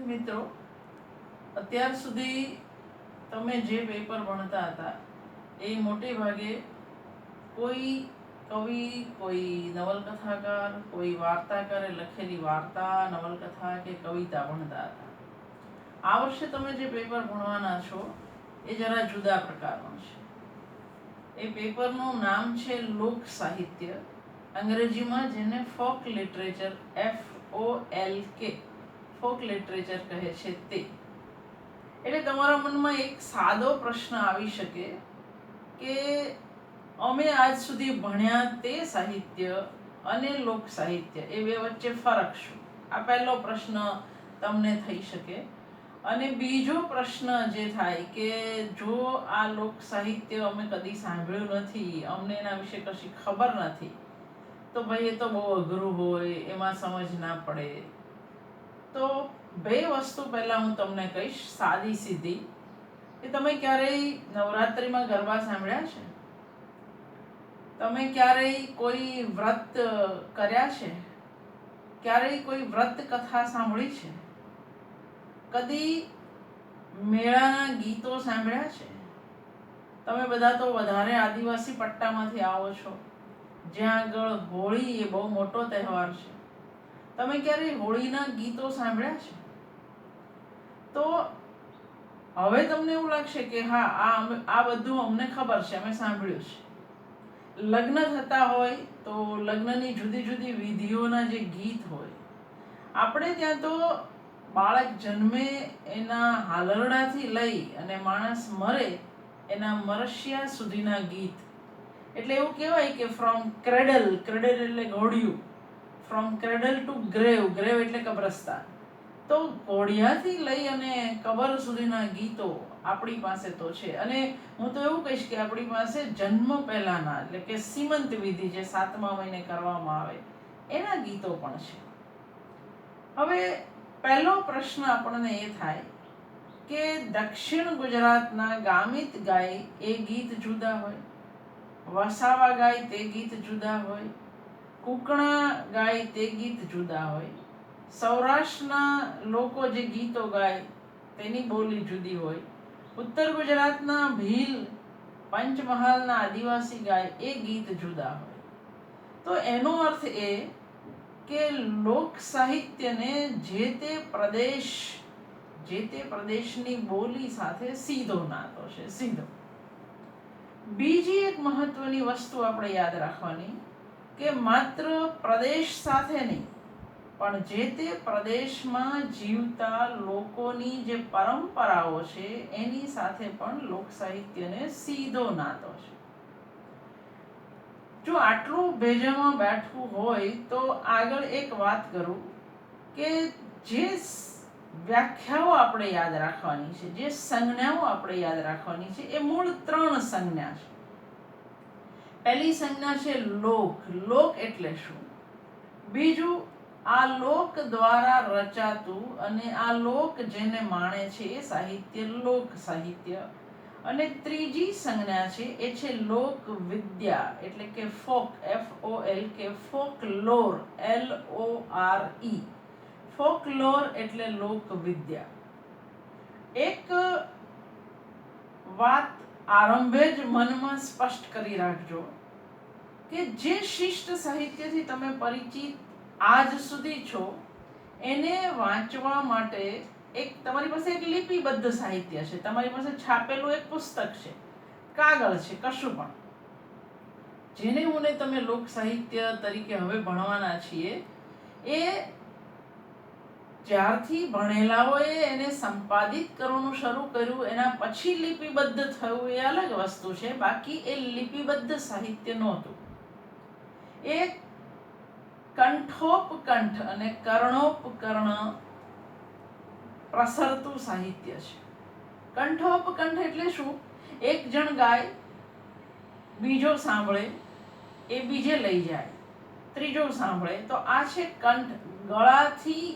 વિદ્યાર્થી મિત્રો, અત્યાર સુધી તમે જે પેપર ભણતા હતા એ મોટે ભાગે કોઈ કવિ, કોઈ નવલકથાકાર, કોઈ વાર્તાકારે લખેલી વાર્તા, નવલકથા કે કવિતા ભણતા હતા. આ વર્ષે તમે જે પેપર ભણવાના છો એ જરા જુદા પ્રકારનું છે. એ પેપરનું નામ છે લોક સાહિત્ય, અંગ્રેજીમાં જેને folk literature, FOLK folk literature કહે છે તે. એટલે તમારા મનમાં એક સાદો પ્રશ્ન આવી શકે કે અમે આજ સુધી ભણ્યા તે સાહિત્ય અને લોક સાહિત્ય એ બે વચ્ચે ફરક શું? આ પહેલો પ્રશ્ન તમને થઈ શકે. અને બીજો પ્રશ્ન જે થાય કે જો આ લોક સાહિત્ય અમે કદી સાંભળ્યું નથી, અમને એના વિશે કશી ખબર નથી, તો ભાઈ એ તો બહુ અઘરું હોય, એમાં સમજ ના પડે. તો બે વસ્તુ પહેલા હું તમને કહીશ, સાદી સીધી, કે તમે ક્યારેય નવરાત્રિમાં ગરબા સાંભળ્યા છે? તમે ક્યારેય કોઈ વ્રત કર્યા છે? ક્યારેય કોઈ વ્રત કથા સાંભળી છે? કદી મેળાના ગીતો સાંભળ્યા છે? તમે બધા તો વધારે આદિવાસી પટ્ટામાંથી આવો છો, જ્યાં આગળ હોળી એ બહુ મોટો તહેવાર છે. તમે ક્યારેય હોળીના ગીતો સાંભળ્યા છે? તો હવે તમને એવું લાગશે કે હા, આ બધું અમને ખબર છે, અમે સાંભળ્યું છે. લગ્ન થતા હોય તો લગ્નની જુદી જુદી વિધિઓના જે ગીત હોય, આપણે ત્યાં તો બાળક જન્મે એના હાલરડાથી લઈ અને માણસ મરે એના મરશિયા સુધીના ગીત. એટલે એવું કહેવાય કે ફ્રોમ ક્રેડલ એટલે ઘોડિયું, ફ્રોમ ક્રેડલ ટુ ગ્રેવ એટલે કબ્રસ્તાન. તો ઘોડિયાથી લઈ અને કબર સુધીના ગીતો આપણી પાસે તો છે. અને હું તો એવું કહીશ કે આપણી પાસે જન્મ પહેલાના, એટલે કે સીમંત વિધિ જે 7મા મહિને કરવામાં આવે એના ગીતો પણ છે. હવે પહેલો પ્રશ્ન આપણને એ થાય કે દક્ષિણ ગુજરાતના ગામિત ગાય એ ગીત જુદા હોય, વસાવા ગાય તે ગીત જુદા હોય, કુકણા ગાય તે ગીત જુદા હોય, સૌરાષ્ટ્રના લોકો જે ગીતો ગાય તેની બોલી જુદી હોય, ઉત્તર ગુજરાતના ભીલ, પંચમહાલના આદિવાસી ગાય એ ગીત જુદા હોય. તો એનો અર્થ એ કે લોક સાહિત્યને જે તે પ્રદેશની બોલી સાથે સીધો નાતો છે, સીધો. બીજી એક મહત્વની વસ્તુ આપણે યાદ રાખવાની કે માત્ર પ્રદેશ સાથે નહીં, પણ જે તે પ્રદેશમાં જીવતા લોકોની જે પરંપરાઓ છે એની સાથે પણ લોક સાહિત્યને સીધો નાતો છે. જો આટલું ભેજામાં બેઠવું હોય તો આગળ એક વાત કરું કે જે વ્યાખ્યાઓ આપણે યાદ રાખવાની છે, જે સંજ્ઞાઓ આપણે યાદ રાખવાની છે, એ મૂળ 3 સંજ્ઞા છે. પહેલી સંજ્ઞા છે લોક. લોક એટલે શું? બીજું, આ લોક દ્વારા રચાતું અને આ લોક જેને માણે છે એ સાહિત્ય લોક સાહિત્ય. અને ત્રીજી સંજ્ઞા છે એ છે લોક વિદ્યા, એટલે કે ફોક, FOLK, ફોકલોર, LORE. ફોકલોર એટલે લોક વિદ્યા. એક વાત આરંભે જ મનમાં સ્પષ્ટ કરી રાખજો કે જે શિષ્ટ સાહિત્યથી તમે પરિચિત આજ સુધી છો એને વાંચવા માટે તમારી પાસે એક લિપિબદ્ધ સાહિત્ય છે, તમારી પાસે છાપેલું એક પુસ્તક છે, કાગળ છે, કશું પણ. જેને હું તમે લોક સાહિત્ય તરીકે હવે ભણવાના છીએ, એ જ્યારથી ભણેલાઓએ એને સંપાદિત કરવાનું શરૂ કર્યું એના પછી લિપિબદ્ધ થયું એ અલગ વસ્તુ છે. બાકી એ લિપિબદ્ધ સાહિત્ય નહોતું. એ કંઠોપકંઠ અને કર્ણોપકર્ણ પ્રસરતું સાહિત્ય છે. કંઠોપકંઠ એટલે શું? એક જણ ગાય, બીજો સાંભળે, એ બીજે લઈ જાય, ત્રીજો સાંભળે, તો આ છે કંઠ. ગળાથી,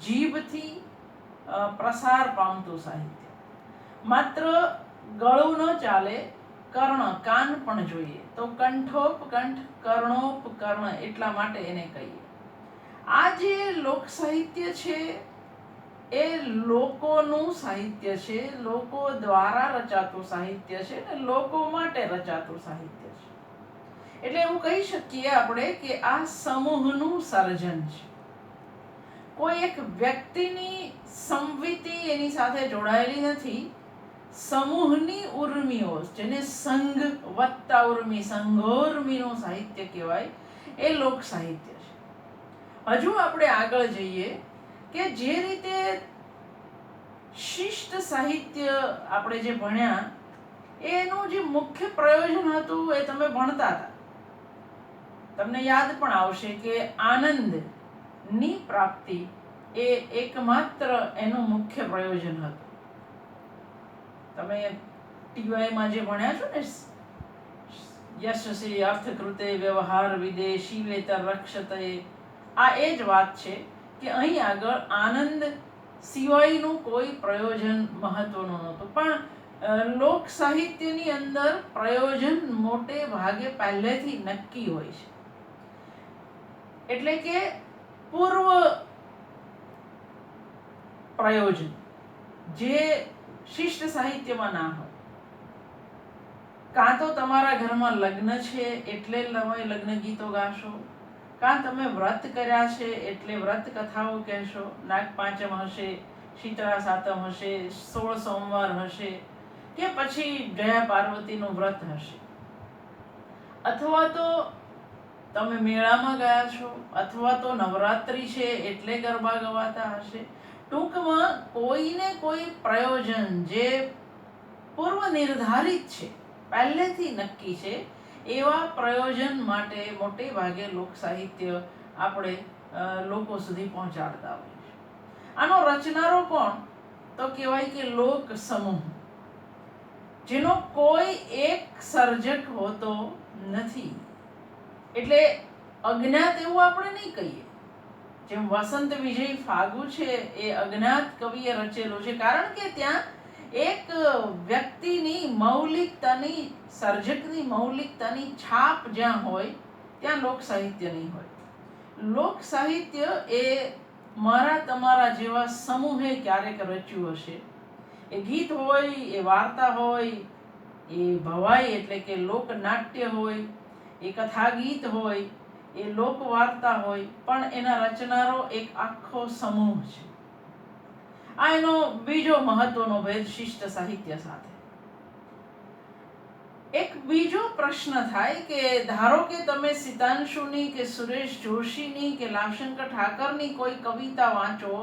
જીભથી પ્રસાર પામતું સાહિત્ય. માત્ર ગળું ન ચાલે, કર્ણ, કાન પણ જોઈએ. તો કંઠોપકંઠ, કર્ણોપકર્ણ એટલા માટે એને કહીએ. આ જે લોક સાહિત્ય છે એ લોકોનું સાહિત્ય છે, લોકો દ્વારા રચાતું સાહિત્ય છે અને લોકો માટે રચાતું સાહિત્ય છે. એટલે એવું કહી શકીએ આપણે કે આ સમૂહનું સર્જન છે. કોઈ એક વ્યક્તિની સંવિતિ એની સાથે જોડાયેલી નથી. સમૂહની ઉર્મિઓ, જેને સંઘ વત્તા ઉર્મિ, સંઘોર્મિનું સાહિત્ય કહેવાય, એ લોક સાહિત્ય છે. હજુ આપણે આગળ જઈએ કે જે રીતે શિષ્ટ સાહિત્ય આપણે જે ભણ્યા એનું જે મુખ્ય પ્રયોજન હતું એ તમે ભણતા હતા. તમને યાદ પણ આવશે કે આનંદની પ્રાપ્તિ એ એકમાત્ર એનું મુખ્ય પ્રયોજન હતું. તમે ટીવાયમાં જે ભણ્યા છો ને, યશસી અર્થકૃતે વ્યવહાર વિદે શિવેતર રક્ષતે, આ એ જ વાત છે કે અહીં આગળ આનંદ સિવાયનું કોઈ પ્રયોજન મહત્વનું નહોતું. પણ લોક સાહિત્યની અંદર પ્રયોજન મોટે ભાગે પહેલેથી નક્કી હોય છે. એટલે કે પૂર્વ પ્રયોજન જે શિષ્ટ સાહિત્યમાં ના હોય. કાં તો તમારા ઘરમાં લગ્ન છે એટલે તમે લગ્ન ગીતો ગાશો, કાં તમે વ્રત કર્યા છે એટલે વ્રત કથાઓ કહેશો, નાગ પાંચમ હશે, શીતળા સાતમ હશે, 16 સોમવાર હશે, કે પછી જયા પાર્વતીનું વ્રત હશે, અથવા તો તમે મેળામાં ગયા છો, અથવા તો નવરાત્રી છે એટલે ગરબા ગવાતા હશે. ટૂંકમાં કોઈને કોઈ પ્રયોજન જે પૂર્વ નિર્ધારિત છે, પહેલેથી નક્કી છે, એવા પ્રયોજન માટે મોટે ભાગે લોક સાહિત્ય આપણે લોકો સુધી પહોંચાડતા હોય છે. આનો રચનારો કોણ? તો કહેવાય કે લોક સમૂહ, જેનો કોઈ એક સર્જક હોતો નથી. એટલે અજ્ઞાત એવું આપણે નહીં કહીએ. જેમ વસંત વિજય ફાગુ છે એ અજ્ઞાત કવિએ રચેલું છે, કારણ કે ત્યાં એક વ્યક્તિની મૌલિકતાની, સર્જકની મૌલિકતાની છાપ જ્યાં હોય ત્યાં લોક સાહિત્ય નહીં હોય. લોક સાહિત્ય એ મારા તમારા જેવા સમૂહે ક્યારેક રચ્યું હશે. એ ગીત હોય, એ વાર્તા હોય, એ ભવાઈ એટલે કે લોકનાટ્ય હોય, એ કથા ગીત હોય, એ લોક વાર્તા હોય, પણ એના રચનારો એક આખો સમૂહ છે. આ એનો બીજો મહત્વનો ભેદ શિષ્ટ સાહિત્ય સાથે. એક બીજો પ્રશ્ન થાય કે ધારો કે તમે સિતાંશુની કે સુરેશ જોશીની કે લાભશંકર ઠાકરની કોઈ કવિતા વાંચો.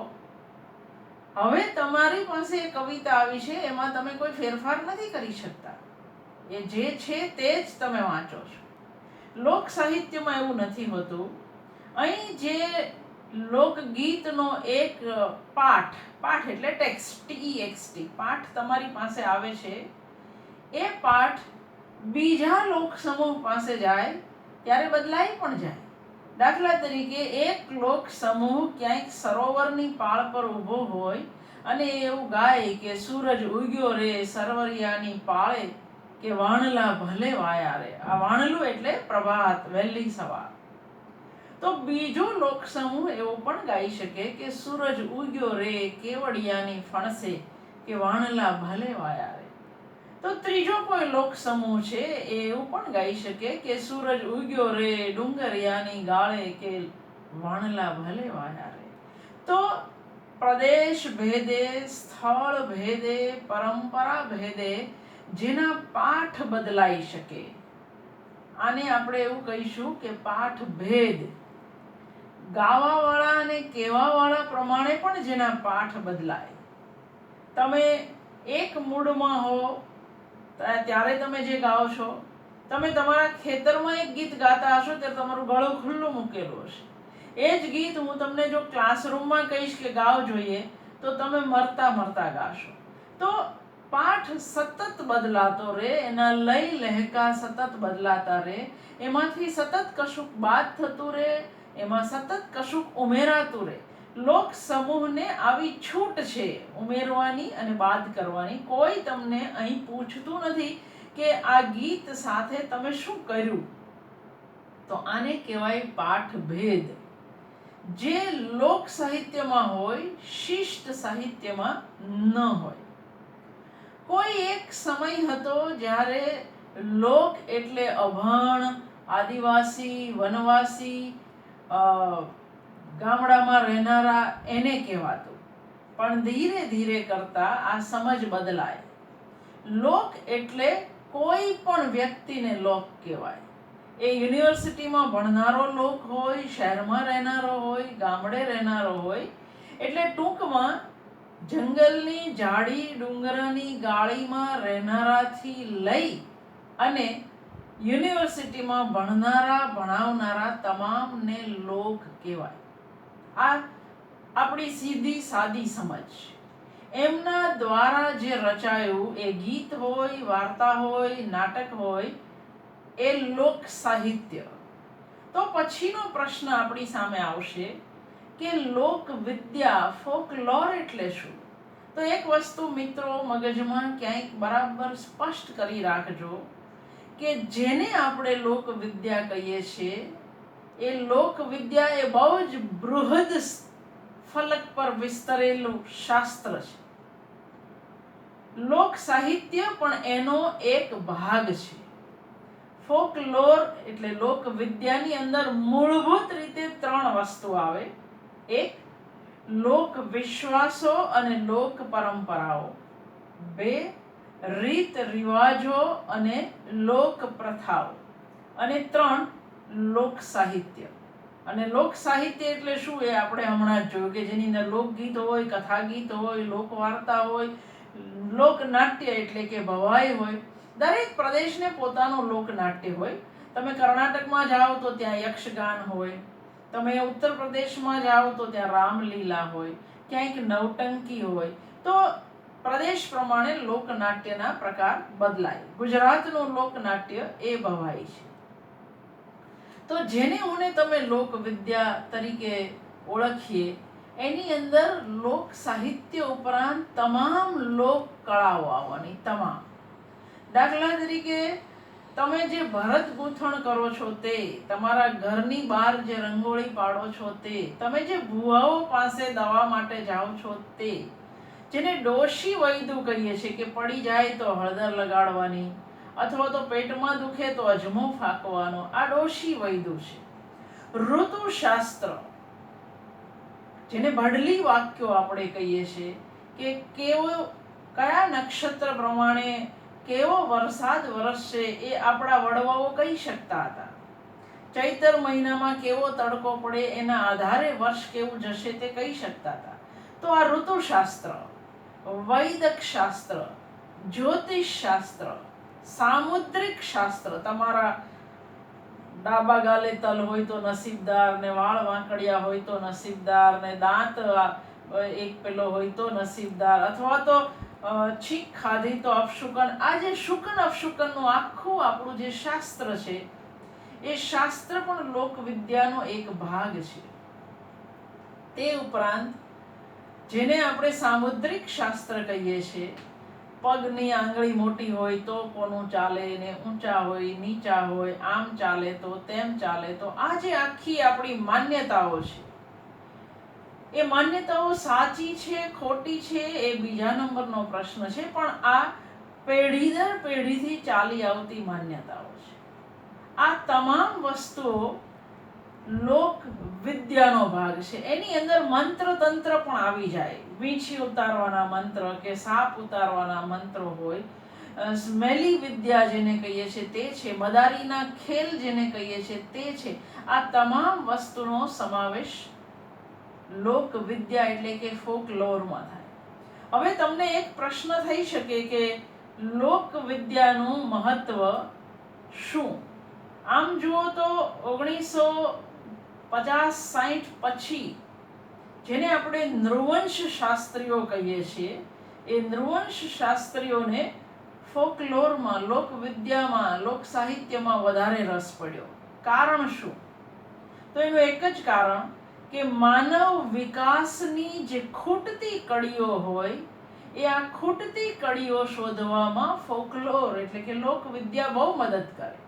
હવે તમારી પાસે એ કવિતા આવી છે, એમાં તમે કોઈ ફેરફાર નથી કરી શકતા. એ જે છે તે જ તમે વાંચો છો. લોક સાહિત્યમાં એવું નથી હોતું. અહીં જે લોકગીતનો એક પાઠ એટલે ટેક્સ્ટ, TEXT, પાઠ તમારી પાસે આવે છે, એ પાઠ બીજા લોક સમૂહ પાસે જાય ત્યારે બદલાઈ પણ જાય. દાખલા તરીકે એક લોક સમૂહ ક્યાંક સરોવરની પાળ પર ઊભો હોય અને એવું ગાય કે સૂરજ ઉગ્યો રે સરવરિયાની પાળે, કે વાણલા ભલે વાયા રે. આ વાણલું એટલે પ્રભાત, વહેલી સવાર. તો બીજો લોક સમૂહ એવો પણ ગાઈ શકે કે સૂરજ ઉગ્યો રે કેવડિયાની ફણસે, કે વાણલા ભલે વાયા રે. તો ત્રીજો કોઈ લોક સમૂહ છે એ એવું પણ ગાઈ શકે કે સૂરજ ઉગ્યો રે ડુંગરિયાની ગાળે, કે વાણલા ભલે વાયા રે. તો પ્રદેશ ભેદે, સ્થળ ભેદે, પરંપરા ભેદે જેના પાઠ બદલાઈ શકે, આને આપણે એવું કહીશું કે પાઠ ભેદ. ગાવાવાળા અને કહેવાવાળા પ્રમાણે પણ જેના પાઠ બદલાય. તમે એક મૂડમાં હો ત્યારે તમે જે ગાઓ છો, તમે તમારા ખેતરમાં એક ગીત ગાતા હશો ત્યારે તમારું ગળું ખુલ્લું મૂકેલું હશે. એ જ ગીત હું તમને જો ક્લાસરૂમમાં કહીશ કે ગાઓ જોઈએ, તો તમે મરતા મરતા ગાશો. તો પાઠ સતત બદલાતો રહે, એના લય લહેકા સતત બદલાતા રહે, એમાંથી સતત કશુંક બાદ થતું રહે, એમાં સતત કશુંક ઉમેરાતું રહે. લોક સમૂહને આવી છૂટ છે ઉમેરવાની અને બાદ કરવાની. કોઈ તમને અહીં પૂછતું નથી કે આ ગીત સાથે તમે શું કર્યું. તો આને કહેવાય પાઠ ભેદ. જે લોક સાહિત્યમાં હોય, શિષ્ટ સાહિત્યમાં ન હોય. કોઈ એક સમય હતો જ્યારે લોક એટલે અભણ, આદિવાસી, વનવાસી, ગામડામાં રહેનારા એને કહેવાતું. પણ ધીરે ધીરે કરતા આ સમજ બદલાય. લોક એટલે કોઈ પણ વ્યક્તિને લોક કહેવાય. એ યુનિવર્સિટીમાં ભણનારો લોક હોય, શહેરમાં રહેનારો હોય, ગામડે રહેનારો હોય, એટલે ટૂંકમાં જંગલની ઝાડી ડુંગરાની ગાળીમાં રહેનારાથી લઈ અને યુનિવર્સિટીમાં ભણાવનારા તમામને લોક કહેવાય. આ આપણી સીધી સાદી સમજ. એમના દ્વારા જે રચાયું એ ગીત હોય, વાર્તા હોય, નાટક હોય, એ લોક સાહિત્ય. તો પછીનો પ્રશ્ન આપણી સામે આવશે કે લોક વિદ્યા, ફોકલોર એટલે શું? તો એક વસ્તુ મિત્રો મગજમાં ક્યાંક બરાબર સ્પષ્ટ કરી રાખજો કે જેને આપણે લોક વિદ્યા કહીએ છીએ એ લોક વિદ્યા એ બહુ જ બૃહદ ફલક પર વિસ્તરેલું શાસ્ત્ર છે. લોક સાહિત્ય પણ એનો એક ભાગ છે. ફોકલોર એટલે લોક વિદ્યાની અંદર મૂળભૂત રીતે 3 વસ્તુ આવે. એક, લોક વિશ્વાસો અને લોક પરંપરાઓ. 2, રીત રિવાજો અને લોક પ્રથાઓ. અને 3, લોક સાહિત્ય. અને લોક સાહિત્ય એટલે શું એ આપણે હમણાં જ જોયું કે જેની અંદર લોકગીત હોય, કથા ગીત હોય, લોકવાર્તા હોય, લોકનાટ્ય એટલે કે ભવાઈ હોય. દરેક પ્રદેશને પોતાનું લોકનાટ્ય હોય. તમે કર્ણાટકમાં જાઓ તો ત્યાં યક્ષગાન હોય, તમે ઉત્તર પ્રદેશમાં જાઓ તો ત્યાં રામલીલા હોય, ક્યાંક નવટંકી હોય. તો પ્રદેશ પ્રમાણે લોકનાટ્યના પ્રકાર બદલાય. ગુજરાતનું લોકનાટ્ય એ ભવાઈ છે. તો જેને હું તમે લોક વિદ્યા તરીકે ઓળખીએ એની અંદર લોક સાહિત્ય ઉપરાંત તમામ લોક કળાઓ આવવાની. તમામ. દાખલા તરીકે તમે જે ભરત ગૂંથણ કરો છો તે, તમારા ઘરની બહાર જે રંગોળી પાડો છો તે, તમે જે ભુવાઓ પાસે દવા માટે જાઓ છો તે, જેને ડોશી વૈદ્ય કહીએ છીએ કે પડી જાય તો હળદર લગાડવાની અથવા તો પેટમાં દુખે તો અજમો ફાંકવાનો, આ ડોશી વૈદ્ય છે. ઋતુશાસ્ત્ર, જેને ભડલી વાક્યો આપણે કહીએ છીએ કે કયા નક્ષત્ર પ્રમાણે કેવો વરસાદ વરસશે એ આપણા વડવાઓ કહી શકતા હતા. ચૈતર મહિનામાં કેવો તડકો પડે એના આધારે વર્ષ કેવું જશે તે કહી શકતા હતા. તો આ ઋતુશાસ્ત્ર, વૈદક શાસ્ત્ર, જ્યોતિષ શાસ્ત્ર, સામુદ્રિક શાસ્ત્ર, તમારા ડાબા ગાલે તલ હોય તો નસીબદાર, ને વાળ વાંકડિયા હોય તો નસીબદાર, ને દાંત એક પેલો હોય તો નસીબદાર, અથવા તો છીંક ખાધી તો અપશુકન. આ જે શુકન અપશુકનનું આખું આપણું જે શાસ્ત્ર છે એ શાસ્ત્ર પણ લોકવિદ્યાનો એક ભાગ છે. તે ઉપરાંત જેને આપણે સામુદ્રિક શાસ્ત્ર કહીએ છીએ, પગની આંગળી મોટી હોય તો કોનું ચાલે, ને ઊંચા હોય, નીચા હોય, આમ ચાલે તો તેમ ચાલે. તો આ જે આખી આપણી માન્યતાઓ છે એ માન્યતાઓ સાચી છે ખોટી છે એ બીજા નંબરનો પ્રશ્ન છે, પણ આ પેઢી દર પેઢીથી ચાલી આવતી માન્યતાઓ છે. આ તમામ વસ્તુઓ લોક વિદ્યાનો ભાગ છે. એની અંદર મંત્ર તંત્ર પણ આવી જાય. વીંછી ઉતારવાના મંત્ર કે સાપ ઉતારવાના મંત્ર હોય, સ્મેલી વિદ્યા જેને કહીએ છીએ તે છે, મદારીના ખેલ જેને કહીએ છીએ તે છે. આ તમામ વસ્તુનો સમાવેશ લોક વિદ્યા એટલે કે ફોકલોરમાં થાય. હવે તમને એક પ્રશ્ન થઈ શકે કે લોક વિદ્યાનું મહત્વ શું? આમ જુઓ તો 1950-60 પછી જેને આપણે નૃવંશ શાસ્ત્રીઓ કહીએ છીએ, એ નૃવંશ શાસ્ત્રીઓને ફોકલોરમાં, લોકવિદ્યામાં, લોક સાહિત્યમાં વધારે રસ પડ્યો. કારણ શું? તો એનું એક જ કારણ કે માનવ વિકાસની જે ખૂટતી કડીઓ હોય એ આ ખૂટતી કડીઓ શોધવામાં ફોકલોર એટલે કે લોકવિદ્યા બહુ મદદ કરે.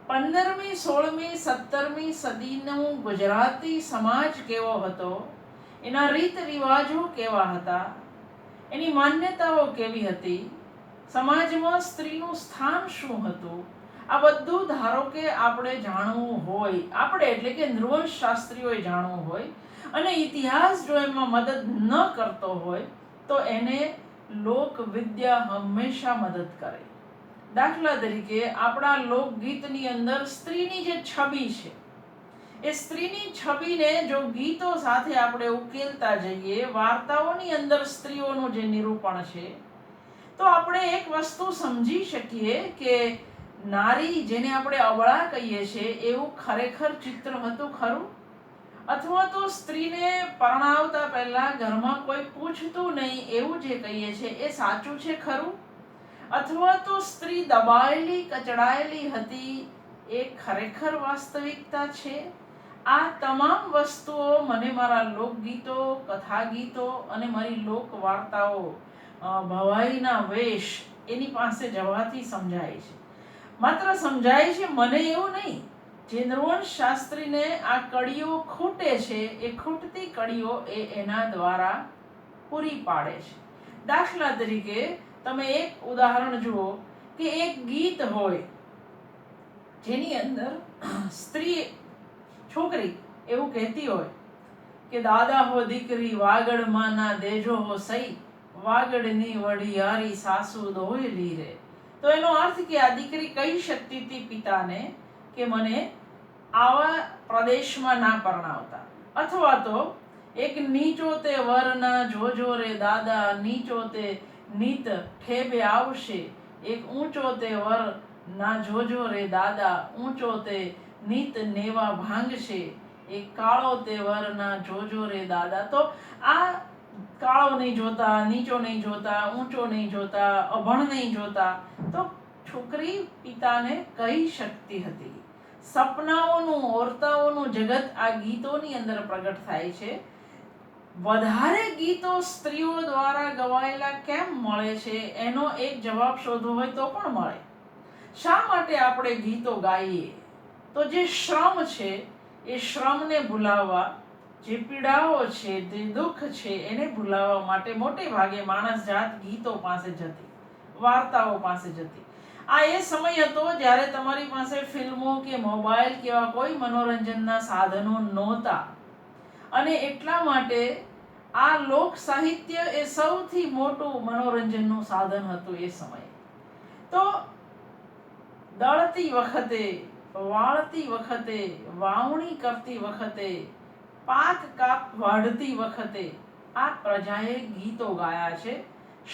15મી 16મી 17મી સદીનું ગુજરાતી સમાજ કેવો હતો, એના રીત રિવાજો કેવા હતા, એની માન્યતાઓ કેવી હતી, સમાજમાં સ્ત્રીનું સ્થાન શું હતું, આ બધું ધારો કે આપણે જાણવું હોય, આપણે એટલે કે નૃવંશ શાસ્ત્રીઓએ જાણવું હોય અને ઇતિહાસ જો એમાં મદદ ન કરતો હોય તો એને લોકવિદ્યા હંમેશા મદદ કરે. દાખલા તરીકે આપણા લોકગીતની અંદર સ્ત્રીની જે છબી છે, એ સ્ત્રીની છબીને જો ગીતો સાથે આપણે ઉકેલતા જઈએ, વાર્તાઓની અંદર સ્ત્રીઓનું જે નિરૂપણ છે, તો આપણે એક વસ્તુ સમજી શકીએ કે નારી, જેને આપણે અબળા કહીએ છીએ, એવું ખરેખર ચિત્ર હતું ખરું? અથવા તો સ્ત્રીને પરણાવતા પહેલા ઘરમાં કોઈ પૂછતું નહીં એવું જે કહીએ છીએ એ સાચું છે ખરું? અથવા તો સ્ત્રી દબાયેલી કચડાયેલી હતી એ ખરેખર વાસ્તવિકતા છે? આ તમામ વસ્તુઓ મને મારા લોકગીતો, કથા ગીતો અને મારી લોક વાર્તાઓ, ભવાઈના વેશ, એની પાસે જવાથી સમજાય છે. માત્ર સમજાય છે મને એવું નહીં, જે નૃવંશ શાસ્ત્રીને આ કડીઓ ખૂટે છે એ ખૂટતી કડીઓ એ એના દ્વારા પૂરી પાડે છે. દાખલા તરીકે તમે એક ઉદાહરણ જુઓ કે એક ગીત હોય જેની અંદર સ્ત્રી, છોકરી એવું કહેતી હોય કે દાદા હો દીકરી વાગડ ના દેજો હો સઈ, વાગડની વડિયારી સાસુ દોયલી રે. તો એનો અર્થ કે આ દીકરી કહી શકતી હતી પિતાને કે મને આવા પ્રદેશમાં ના પરણાવતા. અથવા તો એક નીચો તે વર ના જોજો રે દાદા, નીચો તે નીત ઠેબે આવશે, એક ઊંચો તે વર ના જોજો રે દાદા, ઊંચો તે નીત નેવા ભાંગશે, એક કાળો તે વર ના જોજો રે દાદા. તો આ કાળો નહીં જોતા, નીચો નહીં જોતા, ઊંચો નહીં જોતા, અભણ નહીં જોતા, તો છોકરી પિતાને કહી શકતી હતી. સપનાઓનું, ઓરતાઓનું જગત આ ગીતોની અંદર પ્રગટ થાય છે. વધારે ગીતો સ્ત્રીઓ દ્વારા ગવાયેલા કેમ મળે છે એનો એક જવાબ શોધવો હોય તો પણ મળે. શા માટે આપણે ગીતો ગાઈએ? તો જે શ્રમ છે એ શ્રમને ભૂલાવવા, જે પીડાઓ છે, જે દુઃખ છે એને ભૂલાવવા માટે મોટે ભાગે માણસ જાત ગીતો પાસે જતી, વાર્તાઓ પાસે જતી. આ એ સમય હતો જ્યારે તમારી પાસે ફિલ્મો કે મોબાઈલ કે એવા કોઈ મનોરંજનના સાધનો નહોતા અને એટલા માટે આ લોક સાહિત્ય એ સૌથી મોટું મનોરંજનનું સાધન હતું એ સમયે. તો દળતી વખતે, વાળતી વખતે, વાવણી કરતી વખતે, પાક કાપ વાઢતી વખતે આ પ્રજાએ ગીતો ગાયા છે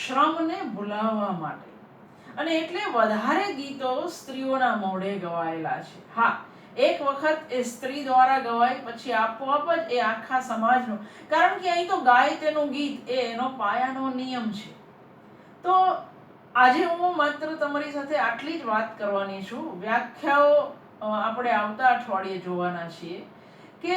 શ્રમને ભૂલાવવા માટે. અને એટલે વધારે ગીતો સ્ત્રીઓના મોઢે ગવાયેલા છે. હા, એક વખત એ સ્ત્રી દ્વારા ગવાય પછી આપોઆપ જ એ આખા સમાજનું, કારણ કે અહીં તો ગાય તેનું ગીત એ એનો પાયાનો નિયમ છે. તો આજે હું માત્ર તમારી સાથે આટલી જ વાત કરવાની છું. વ્યાખ્યાઓ આપણે આવતા અઠવાડિયે જોવાના છીએ કે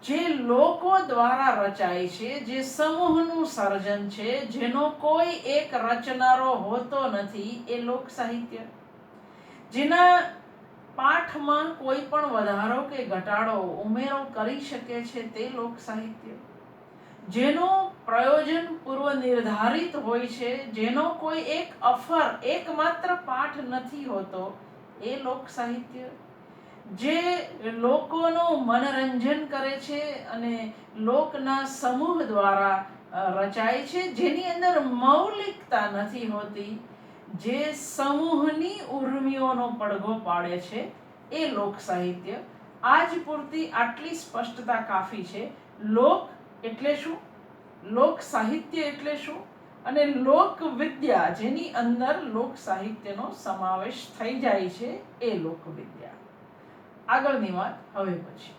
જે લોકો દ્વારા રચાય છે, જે સમૂહનું સર્જન છે, જેનો કોઈ એક રચનારો હોતો નથી, એ લોક સાહિત્ય. જેના પાઠમાં કોઈ પણ વધારો કે ઘટાડો, ઉમેરો કરી શકે છે તે લોક સાહિત્ય. જેનું પ્રયોજન પૂર્વ નિર્ધારિત હોય છે, જેનો કોઈ એક અફર, એકમાત્ર પાઠ નથી હોતો, એ લોક સાહિત્ય. જે લોકોનું મનોરંજન કરે છે અને લોકના સમૂહ દ્વારા રચાય છે, જેની અંદર મૌલિકતા નથી હોતી, જે સમૂહની ઉર્મિઓનો પડઘો પાડે છે, એ લોક સાહિત્ય. આજ પૂરતી આટલી સ્પષ્ટતા કાફી છે. લોક એટલે શું, લોક સાહિત્ય એટલે શું, અને લોક વિદ્યા જેની અંદર લોક સાહિત્યનો સમાવેશ થઈ જાય છે, એ લોક વિદ્યા. આગળની વાત હવે પછી.